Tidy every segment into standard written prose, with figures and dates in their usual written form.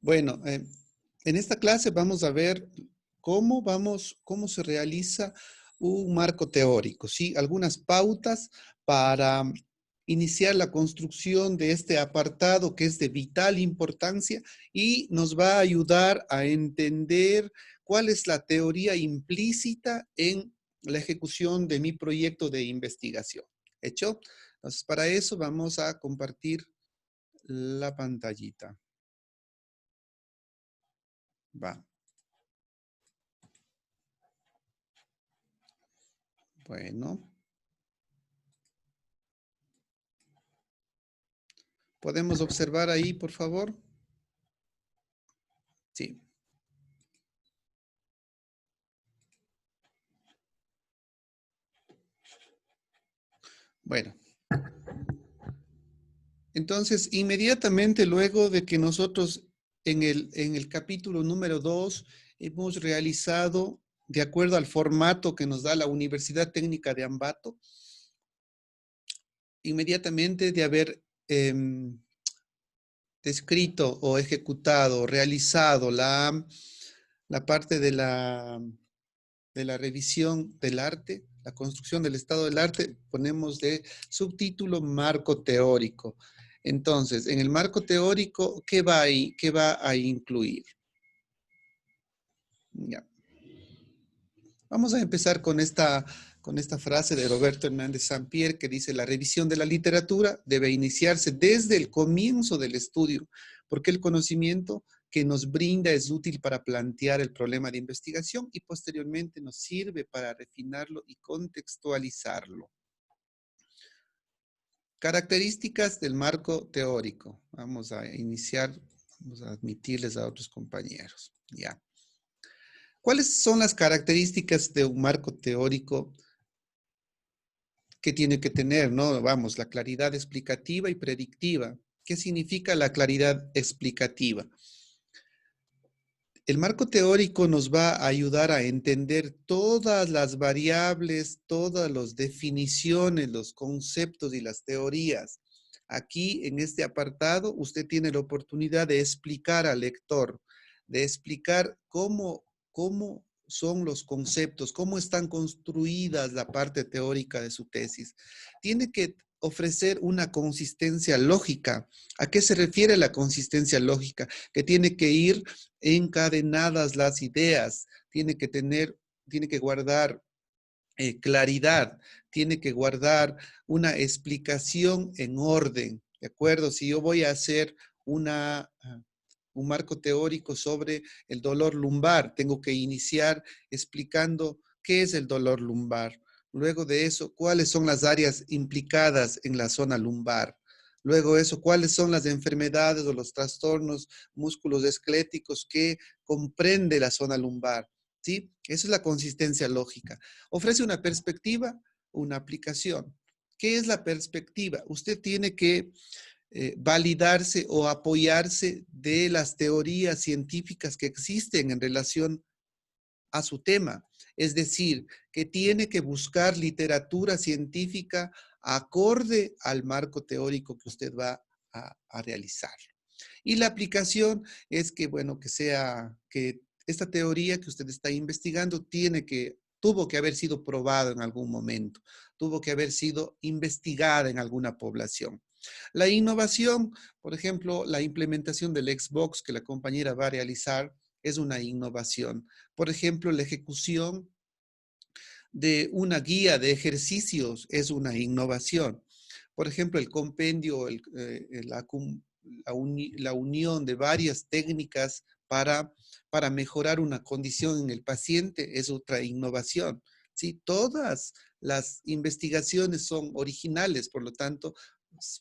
Bueno, en esta clase vamos a ver cómo se realiza un marco teórico, ¿sí? Algunas pautas para iniciar la construcción de este apartado que es de vital importancia y nos va a ayudar a entender cuál es la teoría implícita en la ejecución de mi proyecto de investigación. ¿Hecho? Entonces, para eso vamos a compartir la pantallita. Va. Bueno, ¿podemos observar ahí, por favor? Sí. Bueno, entonces, inmediatamente luego de que nosotros en el capítulo número 2 hemos realizado, de acuerdo al formato que nos da la Universidad Técnica de Ambato, inmediatamente de haber descrito o ejecutado, realizado la parte de la revisión del arte, la construcción del estado del arte, ponemos de subtítulo marco teórico. Entonces, en el marco teórico, ¿qué va a incluir? Ya. Vamos a empezar con esta frase de Roberto Hernández Sampier que dice: la revisión de la literatura debe iniciarse desde el comienzo del estudio, porque el conocimiento que nos brinda es útil para plantear el problema de investigación y posteriormente nos sirve para refinarlo y contextualizarlo. Características del marco teórico. Vamos a iniciar, vamos a admitirles a otros compañeros. Ya. ¿Cuáles son las características de un marco teórico que tiene que tener, ¿no? Vamos, la claridad explicativa y predictiva. ¿Qué significa la claridad explicativa? El marco teórico nos va a ayudar a entender todas las variables, todas las definiciones, los conceptos y las teorías. Aquí, en este apartado, usted tiene la oportunidad de explicar al lector, de explicar cómo son los conceptos, cómo están construidas la parte teórica de su tesis. Tiene que ofrecer una consistencia lógica. ¿A qué se refiere la consistencia lógica? Que tiene que ir encadenadas las ideas, tiene que guardar claridad, tiene que guardar una explicación en orden, ¿de acuerdo? Si yo voy a hacer un marco teórico sobre el dolor lumbar, tengo que iniciar explicando qué es el dolor lumbar. Luego de eso, cuáles son las áreas implicadas en la zona lumbar. Luego de eso, cuáles son las enfermedades o los trastornos musculoesqueléticos que comprende la zona lumbar. ¿Sí? Esa es la consistencia lógica. Ofrece una perspectiva, una aplicación. ¿Qué es la perspectiva? Usted tiene que validarse o apoyarse de las teorías científicas que existen en relación a su tema. Es decir, que tiene que buscar literatura científica acorde al marco teórico que usted va a realizar. Y la aplicación es que, bueno, que esta teoría que usted está investigando tuvo que haber sido probada en algún momento, tuvo que haber sido investigada en alguna población. La innovación, por ejemplo, la implementación del Xbox que la compañera va a realizar es una innovación. Por ejemplo, la ejecución de una guía de ejercicios es una innovación. Por ejemplo, el compendio, la unión de varias técnicas para mejorar una condición en el paciente es otra innovación. ¿Sí? Todas las investigaciones son originales, por lo tanto,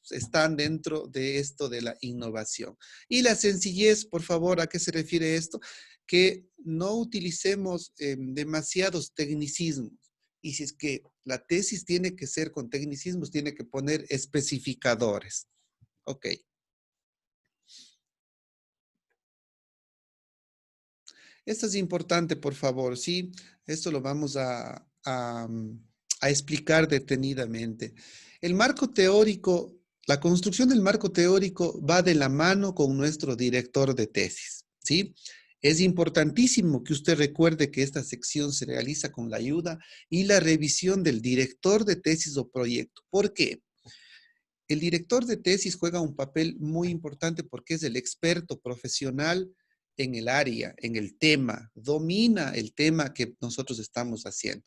están dentro de esto de la innovación. Y la sencillez, por favor, ¿a qué se refiere esto? Que no utilicemos demasiados tecnicismos. Y si es que la tesis tiene que ser con tecnicismos, tiene que poner especificadores. Ok. Esto es importante, por favor, ¿sí? Esto lo vamos a explicar detenidamente. El marco teórico la construcción del marco teórico va de la mano con nuestro director de tesis, ¿sí? Es importantísimo que usted recuerde que esta sección se realiza con la ayuda y la revisión del director de tesis o proyecto. ¿Por qué? El director de tesis juega un papel muy importante porque es el experto profesional en el área, en el tema, domina el tema que nosotros estamos haciendo.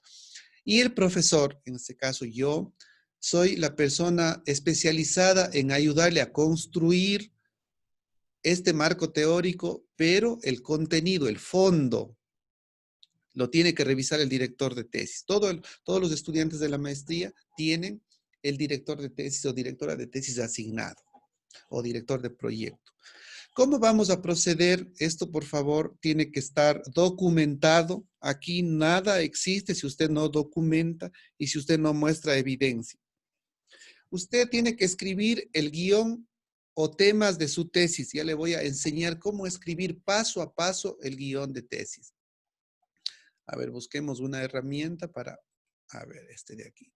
Y el profesor, en este caso yo, soy la persona especializada en ayudarle a construir este marco teórico, pero el contenido, el fondo, lo tiene que revisar el director de tesis. Todos los estudiantes de la maestría tienen el director de tesis o directora de tesis asignado o director de proyecto. ¿Cómo vamos a proceder? Esto, por favor, tiene que estar documentado. Aquí nada existe si usted no documenta y si usted no muestra evidencia. Usted tiene que escribir el guión o temas de su tesis. Ya le voy a enseñar cómo escribir paso a paso el guión de tesis. A ver, busquemos una herramienta para, a ver, este de aquí.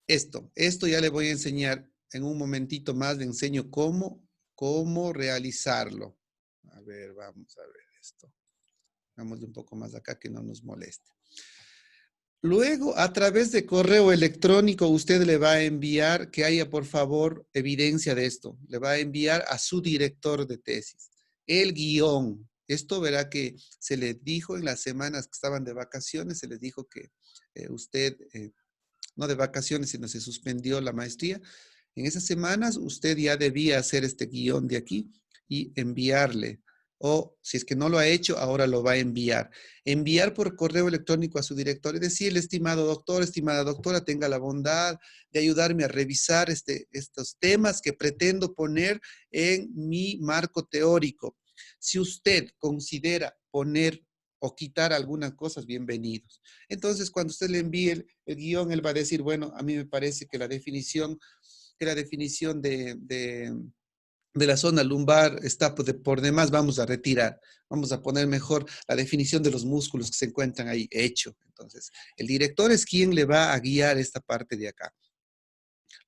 Esto ya le voy a enseñar en un momentito más, le enseño cómo realizarlo. A ver, vamos a ver esto. Vamos un poco más acá que no nos moleste. Luego, a través de correo electrónico, usted le va a enviar, que haya por favor evidencia de esto, le va a enviar a su director de tesis el guión. Esto verá que se le dijo en las semanas que estaban de vacaciones, se les dijo que usted, no de vacaciones, sino se suspendió la maestría. En esas semanas usted ya debía hacer este guión de aquí y enviarle. O si es que no lo ha hecho, ahora lo va a enviar. Enviar por correo electrónico a su director y decirle, estimado doctor, estimada doctora, tenga la bondad de ayudarme a revisar estos temas que pretendo poner en mi marco teórico. Si usted considera poner o quitar algunas cosas, bienvenidos. Entonces, cuando usted le envíe el guión, él va a decir, bueno, a mí me parece que la definición de la zona lumbar está por demás, vamos a retirar, vamos a poner mejor la definición de los músculos que se encuentran ahí, hecho. Entonces, el director es quien le va a guiar esta parte de acá.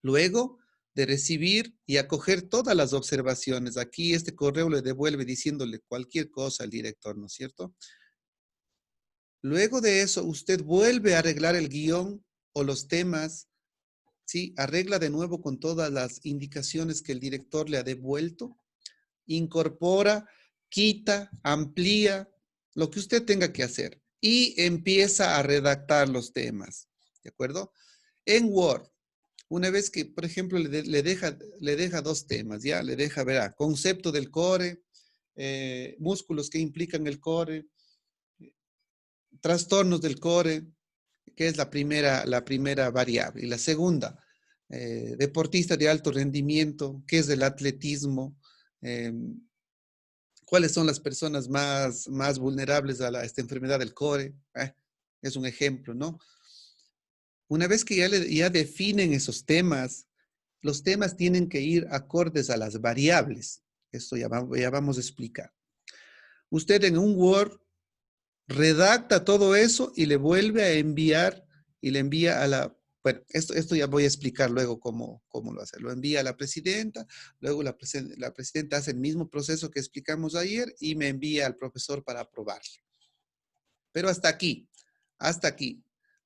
Luego de recibir y acoger todas las observaciones, aquí este correo le devuelve diciéndole cualquier cosa al director, ¿no es cierto? Luego de eso, usted vuelve a arreglar el guión o los temas, ¿sí? Arregla de nuevo con todas las indicaciones que el director le ha devuelto, incorpora, quita, amplía, lo que usted tenga que hacer y empieza a redactar los temas, ¿de acuerdo? En Word, una vez que, por ejemplo, le deja dos temas, ¿ya? Le deja, verá, concepto del core, músculos que implican el core, trastornos del core, que es la primera variable. Y la segunda, deportista de alto rendimiento, que es el atletismo, eh, cuáles son las personas más vulnerables a esta enfermedad del core. Es un ejemplo, ¿no? Una vez que ya definen esos temas, los temas tienen que ir acordes a las variables. Esto ya vamos a explicar. Usted en un Word redacta todo eso y le vuelve a enviar y le envía a la, bueno, esto ya voy a explicar luego cómo lo hace. Lo envía a la presidenta, luego la presidenta hace el mismo proceso que explicamos ayer y me envía al profesor para aprobarle. Pero hasta aquí,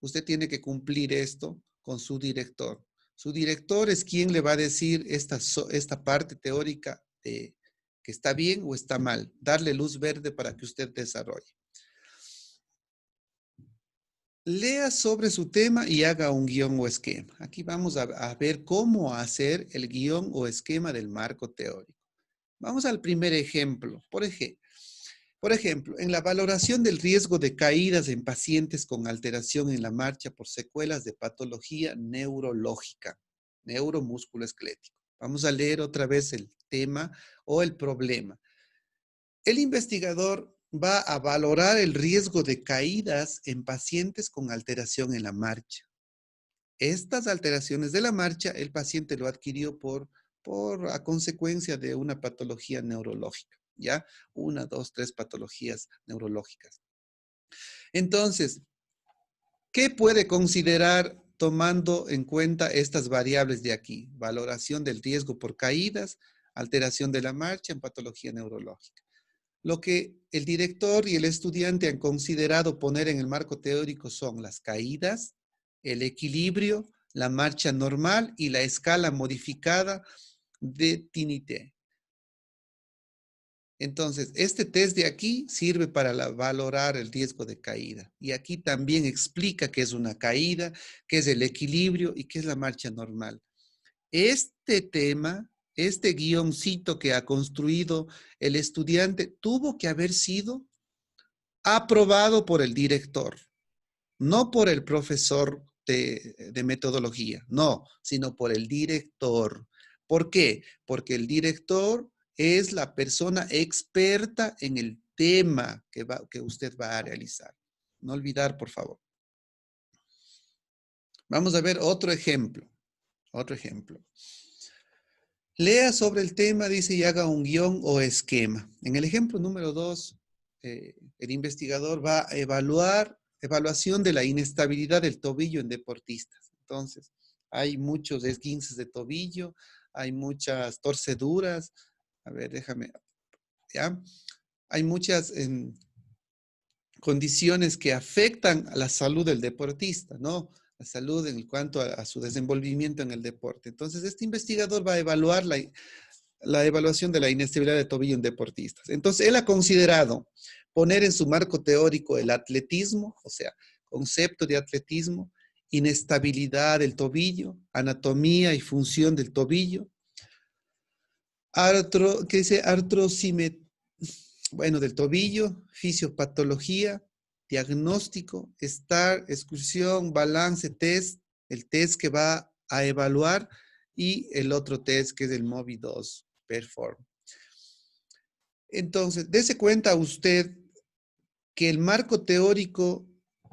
usted tiene que cumplir esto con su director. Su director es quien le va a decir esta parte teórica de que está bien o está mal, darle luz verde para que usted desarrolle. Lea sobre su tema y haga un guión o esquema. Aquí vamos a ver cómo hacer el guión o esquema del marco teórico. Vamos al primer ejemplo. Por ejemplo, en la valoración del riesgo de caídas en pacientes con alteración en la marcha por secuelas de patología neurológica, neuromusculoesquelético. Vamos a leer otra vez el tema o el problema. El investigador va a valorar el riesgo de caídas en pacientes con alteración en la marcha. Estas alteraciones de la marcha, el paciente lo adquirió a consecuencia de una patología neurológica, ¿ya? 1, 2, 3 patologías neurológicas. Entonces, ¿qué puede considerar tomando en cuenta estas variables de aquí. Valoración del riesgo por caídas, alteración de la marcha en patología neurológica. Lo que el director y el estudiante han considerado poner en el marco teórico son las caídas, el equilibrio, la marcha normal y la escala modificada de Tinité. Entonces, este test de aquí sirve para valorar el riesgo de caída. Y aquí también explica qué es una caída, qué es el equilibrio y qué es la marcha normal. Este tema, este guioncito que ha construido el estudiante, tuvo que haber sido aprobado por el director, no por el profesor de metodología, no, sino por el director. ¿Por qué? Porque el director es la persona experta en el tema que usted va a realizar. No olvidar, por favor. Vamos a ver otro ejemplo. Otro ejemplo. Lea sobre el tema, dice, y haga un guión o esquema. En el ejemplo número 2, el investigador va a evaluación de la inestabilidad del tobillo en deportistas. Entonces, hay muchos esguinces de tobillo, hay muchas torceduras. A ver, déjame, ¿ya? Hay muchas condiciones que afectan a la salud del deportista, ¿no? La salud en cuanto a su desenvolvimiento en el deporte. Entonces, este investigador va a evaluar la evaluación de la inestabilidad de tobillo en deportistas. Entonces, él ha considerado poner en su marco teórico el atletismo, o sea, concepto de atletismo, inestabilidad del tobillo, anatomía y función del tobillo, ¿qué dice? Bueno, del tobillo, fisiopatología, diagnóstico, excursión, balance, test, el test que va a evaluar y el otro test que es el MOBI-2 Perform. Entonces, dése cuenta usted que el marco teórico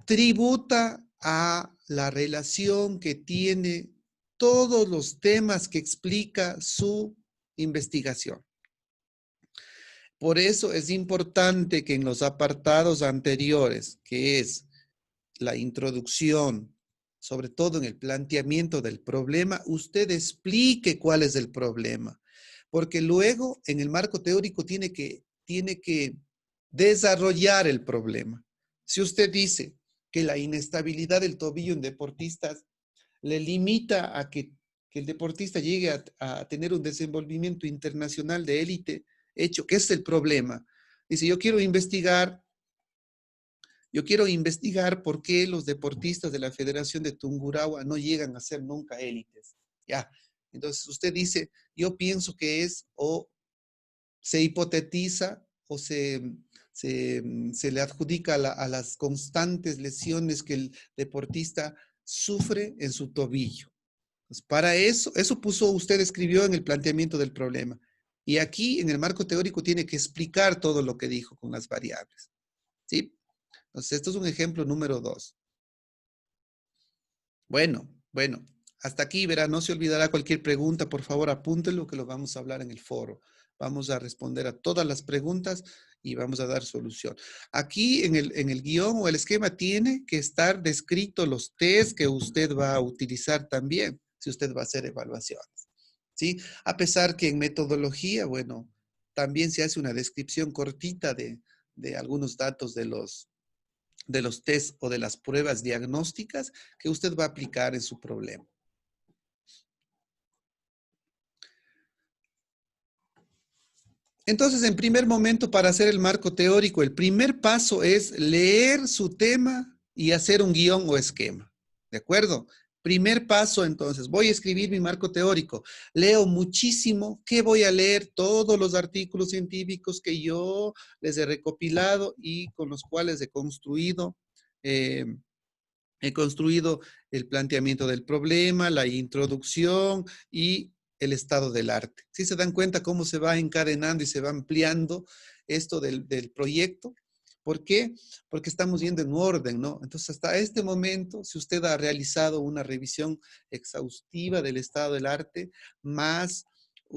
tributa a la relación que tiene todos los temas que explica su investigación. Por eso es importante que en los apartados anteriores, que es la introducción, sobre todo en el planteamiento del problema, usted explique cuál es el problema. Porque luego en el marco teórico tiene que desarrollar el problema. Si usted dice que la inestabilidad del tobillo en deportistas le limita a que el deportista llegue a tener un desenvolvimiento internacional de élite, hecho que es el problema. Dice, yo quiero investigar por qué los deportistas de la Federación de Tungurahua no llegan a ser nunca élites. Ya, entonces usted dice, yo pienso que es o se hipotetiza o se le adjudica a las constantes lesiones que el deportista sufre en su tobillo. Pues para eso usted escribió en el planteamiento del problema. Y aquí en el marco teórico tiene que explicar todo lo que dijo con las variables. ¿Sí? Entonces, esto es un ejemplo número 2. Bueno, hasta aquí, verá, no se olvidará cualquier pregunta, por favor, apúntelo que lo vamos a hablar en el foro. Vamos a responder a todas las preguntas y vamos a dar solución. Aquí en el guión o el esquema tiene que estar descrito los test que usted va a utilizar también, si usted va a hacer evaluaciones. ¿Sí? A pesar que en metodología, bueno, también se hace una descripción cortita de algunos datos de los test o de las pruebas diagnósticas que usted va a aplicar en su problema. Entonces, en primer momento, para hacer el marco teórico, el primer paso es leer su tema y hacer un guión o esquema. ¿De acuerdo? Primer paso, entonces, voy a escribir mi marco teórico. Leo muchísimo. ¿Qué voy a leer? Todos los artículos científicos que yo les he recopilado y con los cuales he construido el planteamiento del problema, la introducción y el estado del arte. ¿Sí se dan cuenta cómo se va encadenando y se va ampliando esto del proyecto? ¿Por qué? Porque estamos yendo en orden, ¿no? Entonces, hasta este momento, si usted ha realizado una revisión exhaustiva del estado del arte, más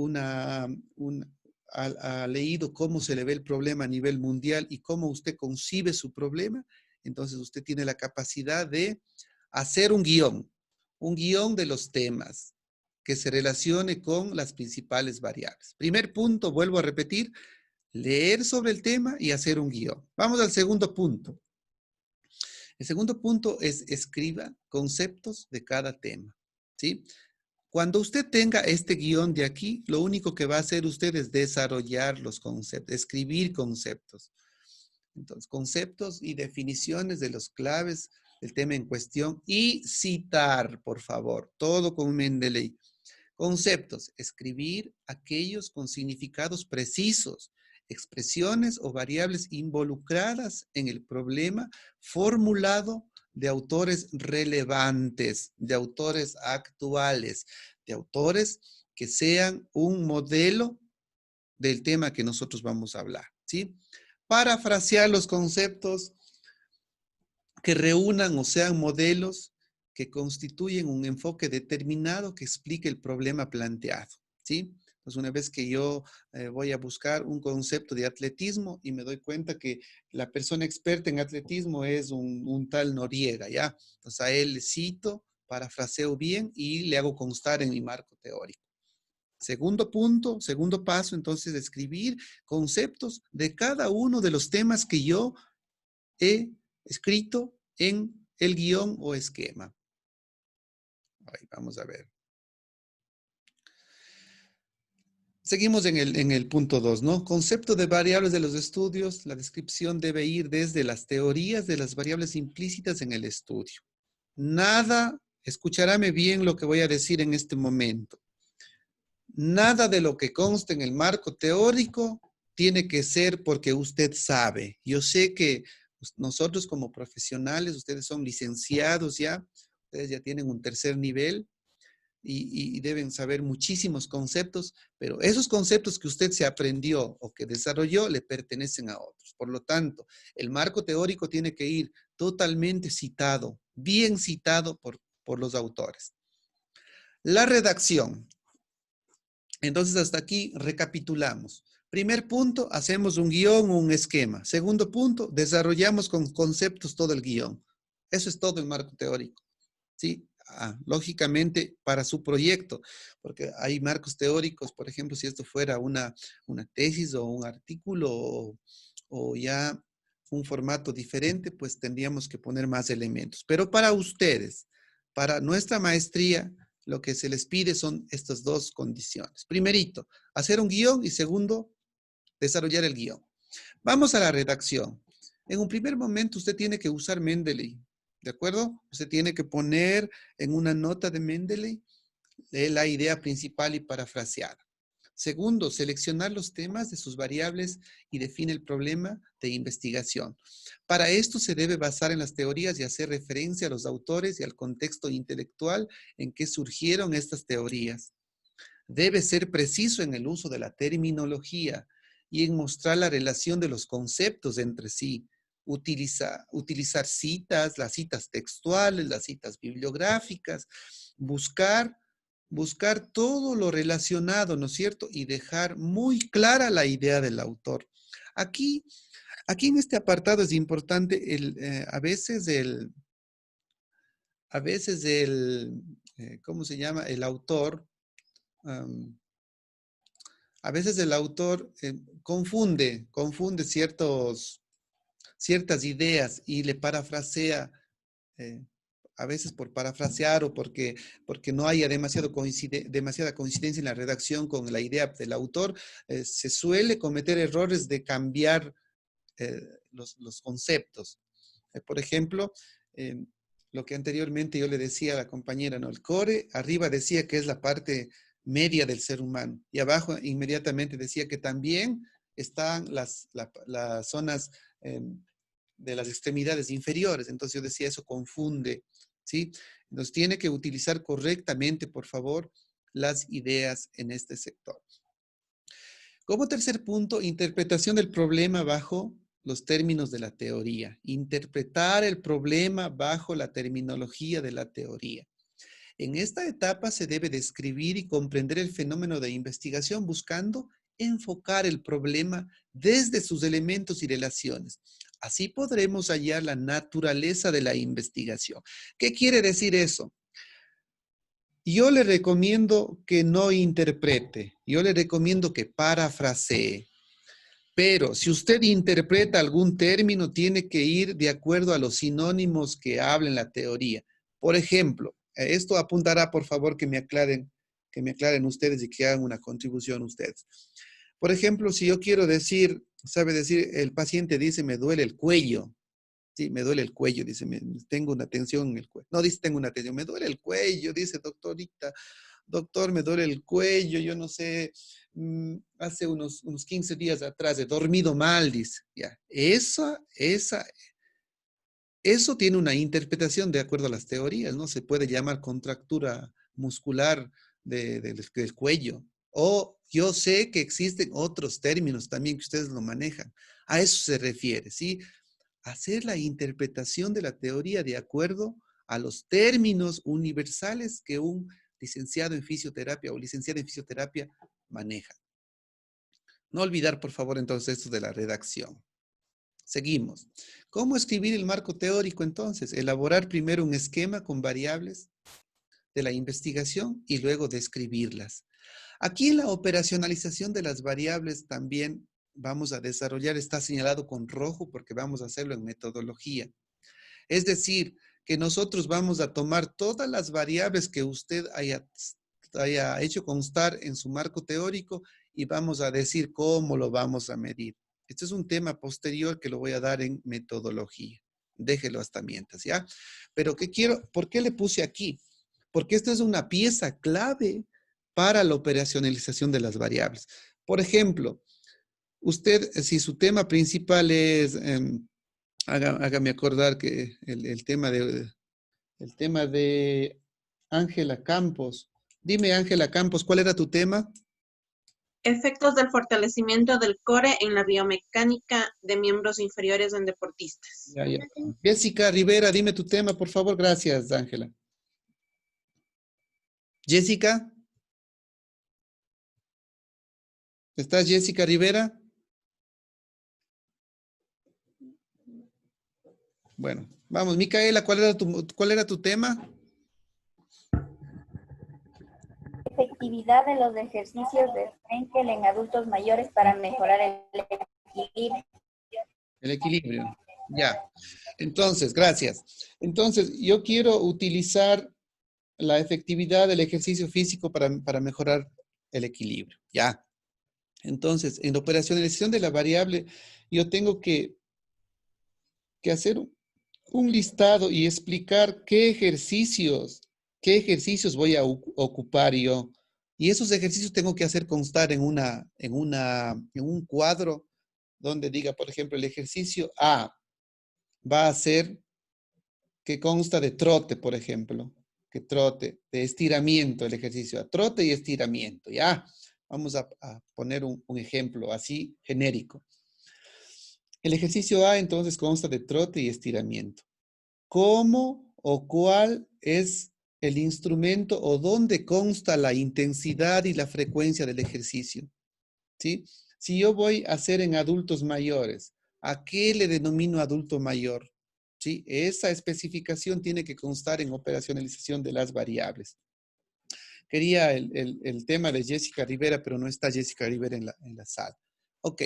ha leído cómo se le ve el problema a nivel mundial y cómo usted concibe su problema, entonces usted tiene la capacidad de hacer un guión. un guión de los temas que se relacione con las principales variables. Primer punto, vuelvo a repetir, leer sobre el tema y hacer un guión. Vamos al segundo punto. El segundo punto es escriba conceptos de cada tema, ¿sí? Cuando usted tenga este guión de aquí, lo único que va a hacer usted es desarrollar los conceptos, escribir conceptos. Entonces, conceptos y definiciones de los claves del tema en cuestión y citar, por favor, todo con Mendeley. Conceptos, escribir aquellos con significados precisos, expresiones o variables involucradas en el problema formulado de autores relevantes, de autores actuales, de autores que sean un modelo del tema que nosotros vamos a hablar, ¿sí? Parafrasear los conceptos que reúnan o sean modelos que constituyen un enfoque determinado que explique el problema planteado, ¿sí? Entonces, una vez que yo voy a buscar un concepto de atletismo y me doy cuenta que la persona experta en atletismo es un tal Noriega, ¿ya? Entonces, a él le cito, parafraseo bien y le hago constar en mi marco teórico. Segundo punto, segundo paso, entonces, escribir conceptos de cada uno de los temas que yo he escrito en el guión o esquema. Ahí vamos a ver. Seguimos en el punto 2, ¿no? Concepto de variables de los estudios. La descripción debe ir desde las teorías de las variables implícitas en el estudio. Nada, escucharáme bien lo que voy a decir en este momento. Nada de lo que consta en el marco teórico tiene que ser porque usted sabe. Yo sé que nosotros como profesionales, ustedes son licenciados ya, ustedes ya tienen un tercer nivel y deben saber muchísimos conceptos, pero esos conceptos que usted se aprendió o que desarrolló le pertenecen a otros. Por lo tanto, el marco teórico tiene que ir totalmente citado, bien citado por los autores. La redacción. Entonces, hasta aquí recapitulamos. Primer punto, hacemos un guión o un esquema. Segundo punto, desarrollamos con conceptos todo el guión. Eso es todo el marco teórico, ¿sí? Lógicamente, para su proyecto, porque hay marcos teóricos, por ejemplo, si esto fuera una tesis o un artículo o ya un formato diferente, pues tendríamos que poner más elementos. Pero para ustedes, para nuestra maestría, lo que se les pide son estas dos condiciones. Primerito, hacer un guión y segundo, desarrollar el guión. Vamos a la redacción. En un primer momento usted tiene que usar Mendeley, ¿de acuerdo? Usted tiene que poner en una nota de Mendeley la idea principal y parafraseada. Segundo, seleccionar los temas de sus variables y define el problema de investigación. Para esto se debe basar en las teorías y hacer referencia a los autores y al contexto intelectual en que surgieron estas teorías. Debe ser preciso en el uso de la terminología y en mostrar la relación de los conceptos entre sí. Utilizar citas, las citas textuales, las citas bibliográficas, buscar todo lo relacionado, ¿no es cierto? Y dejar muy clara la idea del autor. Aquí en este apartado es importante a veces ¿cómo se llama? El autor, a veces el autor confunde ciertas ideas y le parafrasea, eh, a veces por parafrasear o porque no haya demasiada coincidencia en la redacción con la idea del autor, se suele cometer errores de cambiar los conceptos. Por ejemplo, lo que anteriormente yo le decía a la compañera, ¿no? El core, arriba decía que es la parte media del ser humano y abajo inmediatamente decía que también están las zonas de las extremidades inferiores. Entonces yo decía, eso confunde, ¿sí? Entonces tiene que utilizar correctamente, por favor, las ideas en este sector. Como tercer punto, interpretación del problema bajo los términos de la teoría. Interpretar el problema bajo la terminología de la teoría. En esta etapa se debe describir y comprender el fenómeno de investigación buscando enfocar el problema desde sus elementos y relaciones. Así podremos hallar la naturaleza de la investigación. ¿Qué quiere decir eso? yo le recomiendo que no interprete, yo le recomiendo que parafrasee. Pero si usted interpreta algún término, tiene que ir de acuerdo a los sinónimos que habla en la teoría. Por ejemplo, esto apuntará, por favor, que me aclaren ustedes y que hagan una contribución ustedes. Por ejemplo, si yo quiero decir, sabe decir, el paciente dice, me duele el cuello. Sí, me duele el cuello, dice, tengo una tensión en el cuello. No dice, tengo una tensión, me duele el cuello, dice, doctorita, doctor, me duele el cuello, yo no sé, hace unos 15 días atrás he dormido mal, dice. Ya, eso tiene una interpretación de acuerdo a las teorías, ¿no? Se puede llamar contractura muscular del cuello. O yo sé que existen otros términos también que ustedes lo manejan. A eso se refiere, ¿sí? Hacer la interpretación de la teoría de acuerdo a los términos universales que un licenciado en fisioterapia o licenciada en fisioterapia maneja. No olvidar, por favor, entonces esto de la redacción. Seguimos. ¿Cómo escribir el marco teórico entonces? Elaborar primero un esquema con variables de la investigación y luego describirlas. Aquí en la operacionalización de las variables también vamos a desarrollar, está señalado con rojo porque vamos a hacerlo en metodología. Es decir, que nosotros vamos a tomar todas las variables que usted haya hecho constar en su marco teórico y vamos a decir cómo lo vamos a medir. Este es un tema posterior que lo voy a dar en metodología. Déjelo hasta mientras, ¿ya? Pero ¿por qué le puse aquí? Porque esta es una pieza clave para la operacionalización de las variables. Por ejemplo, usted, si su tema principal es... hágame acordar que el tema de Ángela Campos. Dime, Ángela Campos, ¿cuál era tu tema? Efectos del fortalecimiento del core en la biomecánica de miembros inferiores en deportistas. Ya, ya. Jessica Rivera, dime tu tema, por favor. Gracias, Ángela. Jessica. ¿Estás Jessica Rivera? Bueno, vamos, Micaela, ¿cuál era tu tema? Efectividad de los ejercicios de Frenkel en adultos mayores para mejorar el equilibrio. El equilibrio. Ya. Entonces, gracias. Entonces, yo quiero utilizar la efectividad del ejercicio físico para mejorar el equilibrio. Ya. Entonces, en la operacionalización de la variable, yo tengo que hacer un listado y explicar qué ejercicios voy a ocupar yo. Y esos ejercicios tengo que hacer constar en un cuadro donde diga, por ejemplo, el ejercicio A va a ser que consta de trote, por ejemplo, que trote, de estiramiento el ejercicio, a trote y estiramiento, ¿ya? Vamos a poner un ejemplo así genérico. El ejercicio A entonces consta de trote y estiramiento. ¿Cómo o cuál es el instrumento o dónde consta la intensidad y la frecuencia del ejercicio? ¿Sí? Si yo voy a hacer en adultos mayores, ¿a qué le denomino adulto mayor? ¿Sí? Esa especificación tiene que constar en operacionalización de las variables. Quería el tema de Jessica Rivera, pero no está Jessica Rivera en la sala. Ok.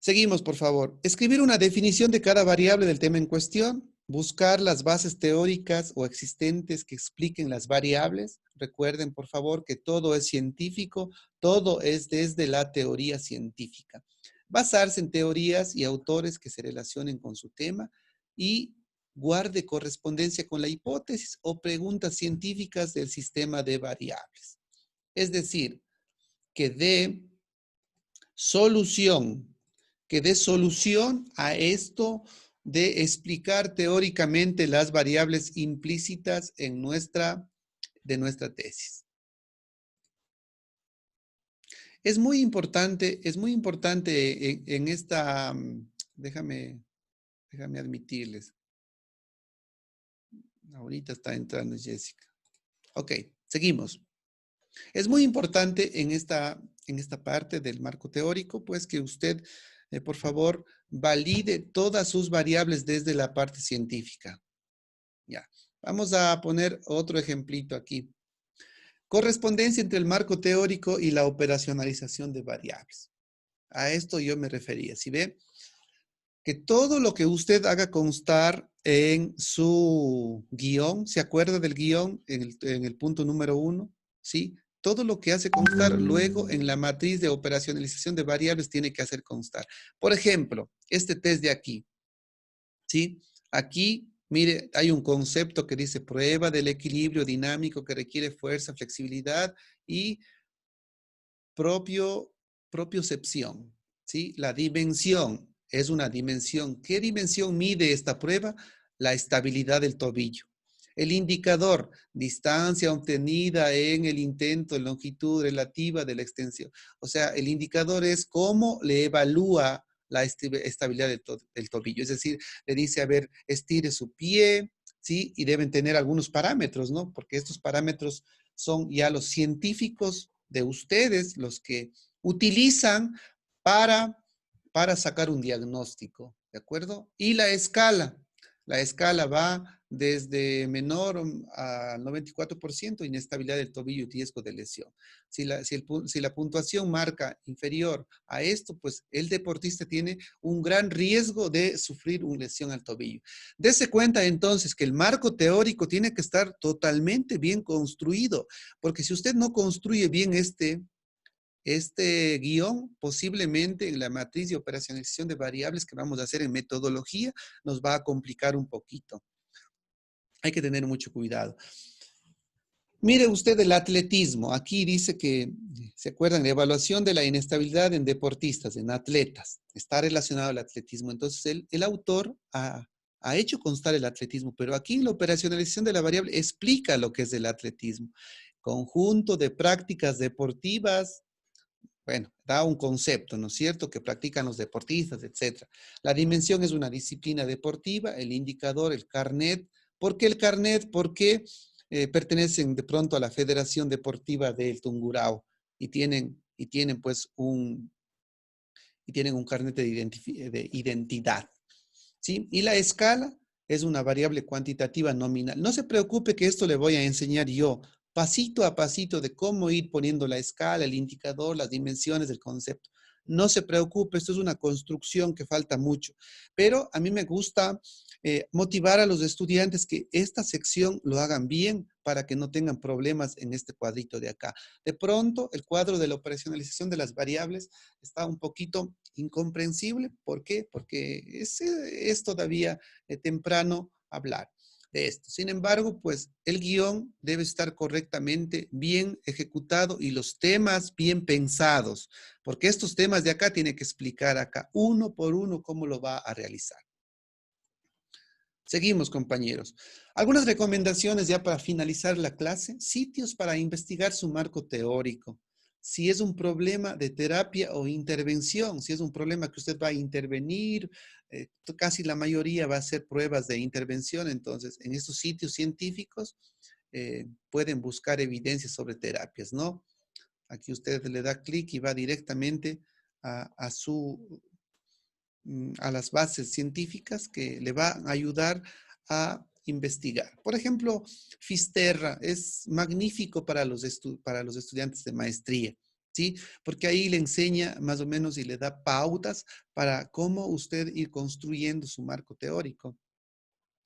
Seguimos, por favor. Escribir una definición de cada variable del tema en cuestión. Buscar las bases teóricas o existentes que expliquen las variables. Recuerden, por favor, que todo es científico, todo es desde la teoría científica. Basarse en teorías y autores que se relacionen con su tema y guarde correspondencia con la hipótesis o preguntas científicas del sistema de variables. Es decir, que dé solución a esto de explicar teóricamente las variables implícitas de nuestra tesis. Es muy importante en esta, déjame admitirles. Ahorita está entrando Jessica. Ok, seguimos. Es muy importante en esta parte del marco teórico, pues que usted, por favor, valide todas sus variables desde la parte científica. Ya. Vamos a poner otro ejemplito aquí. Correspondencia entre el marco teórico y la operacionalización de variables. A esto yo me refería. ¿Sí ve? Que todo lo que usted haga constar en su guión, ¿se acuerda del guión en el punto número 1? ¿Sí? Todo lo que hace constar luego en la matriz de operacionalización de variables tiene que hacer constar. Por ejemplo, este test de aquí, ¿sí? Aquí, mire, hay un concepto que dice prueba del equilibrio dinámico que requiere fuerza, flexibilidad y propiocepción, ¿sí? La dimensión es una dimensión. ¿Qué dimensión mide esta prueba? La estabilidad del tobillo. El indicador, distancia obtenida en el intento, longitud relativa de la extensión. O sea, el indicador es cómo le evalúa la estabilidad del tobillo. Es decir, le dice, a ver, estire su pie, ¿sí? Y deben tener algunos parámetros, ¿no? Porque estos parámetros son ya los científicos de ustedes los que utilizan para, para sacar un diagnóstico, ¿de acuerdo? Y la escala va desde menor a 94%, inestabilidad del tobillo y riesgo de lesión. Si la puntuación marca inferior a esto, pues el deportista tiene un gran riesgo de sufrir una lesión al tobillo. Dese cuenta entonces que el marco teórico tiene que estar totalmente bien construido, porque si usted no construye bien este guión, posiblemente en la matriz de operacionalización de variables que vamos a hacer en metodología, nos va a complicar un poquito. Hay que tener mucho cuidado. Mire usted el atletismo. Aquí dice que, ¿se acuerdan? La evaluación de la inestabilidad en deportistas, en atletas. Está relacionado al atletismo. Entonces, el autor ha hecho constar el atletismo, pero aquí en la operacionalización de la variable explica lo que es el atletismo. Conjunto de prácticas deportivas. Bueno, da un concepto, ¿no es cierto?, que practican los deportistas, etcétera. La dimensión es una disciplina deportiva, el indicador, el carnet. ¿Por qué el carnet? Porque pertenecen de pronto a la Federación Deportiva del Tungurahua y tienen pues un carnet de identidad, ¿sí? Y la escala es una variable cuantitativa nominal. No se preocupe que esto le voy a enseñar yo, pasito a pasito, de cómo ir poniendo la escala, el indicador, las dimensiones del concepto. No se preocupe, esto es una construcción que falta mucho. Pero a mí me gusta motivar a los estudiantes que esta sección lo hagan bien para que no tengan problemas en este cuadrito de acá. De pronto, el cuadro de la operacionalización de las variables está un poquito incomprensible. ¿Por qué? Porque es todavía temprano hablar de esto. Sin embargo, pues el guión debe estar correctamente bien ejecutado y los temas bien pensados, porque estos temas de acá tiene que explicar acá uno por uno cómo lo va a realizar. Seguimos, compañeros. Algunas recomendaciones ya para finalizar la clase. Sitios para investigar su marco teórico. Si es un problema de terapia o intervención, si es un problema que usted va a intervenir, casi la mayoría va a hacer pruebas de intervención, entonces en estos sitios científicos pueden buscar evidencias sobre terapias, ¿no? Aquí usted le da clic y va directamente a las bases científicas que le van a ayudar a investigar. Por ejemplo, Fisterra es magnífico para los estudiantes de maestría, ¿sí? Porque ahí le enseña más o menos y le da pautas para cómo usted ir construyendo su marco teórico,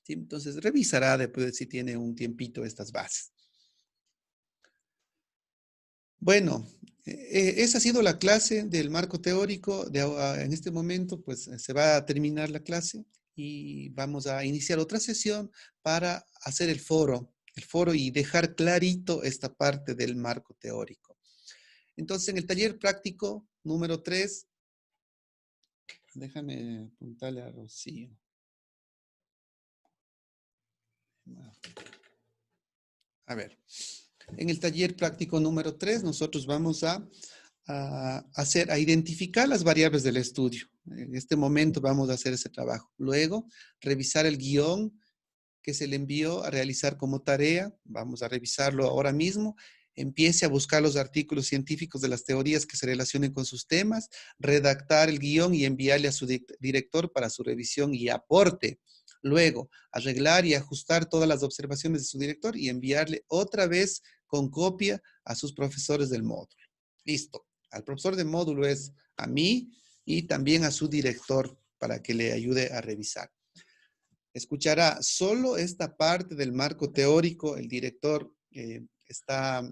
¿sí? Entonces, revisará después si tiene un tiempito estas bases. Bueno, esa ha sido la clase del marco teórico. En este momento, pues se va a terminar la clase y vamos a iniciar otra sesión para hacer el foro y dejar clarito esta parte del marco teórico. Entonces, en el taller práctico número 3, déjame apuntarle a Rocío. A ver. En el taller práctico número 3, nosotros vamos a identificar las variables del estudio. En este momento vamos a hacer ese trabajo. Luego, revisar el guión que se le envió a realizar como tarea. Vamos a revisarlo ahora mismo. Empiece a buscar los artículos científicos de las teorías que se relacionen con sus temas, redactar el guión y enviarle a su director para su revisión y aporte. Luego, arreglar y ajustar todas las observaciones de su director y enviarle otra vez con copia a sus profesores del módulo. Listo. Al profesor de módulo es a mí y también a su director para que le ayude a revisar. Escuchará solo esta parte del marco teórico. El director está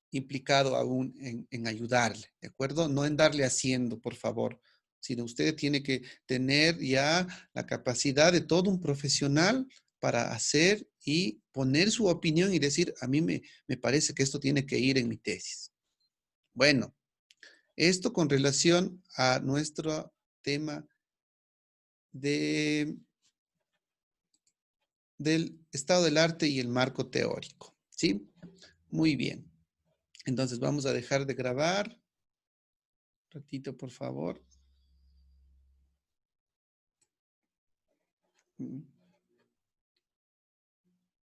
implicado aún en ayudarle, ¿de acuerdo? No en darle haciendo, por favor, sino usted tiene que tener ya la capacidad de todo un profesional para hacer y poner su opinión y decir, a mí me parece que esto tiene que ir en mi tesis. Bueno, esto con relación a nuestro tema del estado del arte y el marco teórico, ¿sí? Muy bien. Entonces vamos a dejar de grabar. Un ratito, por favor.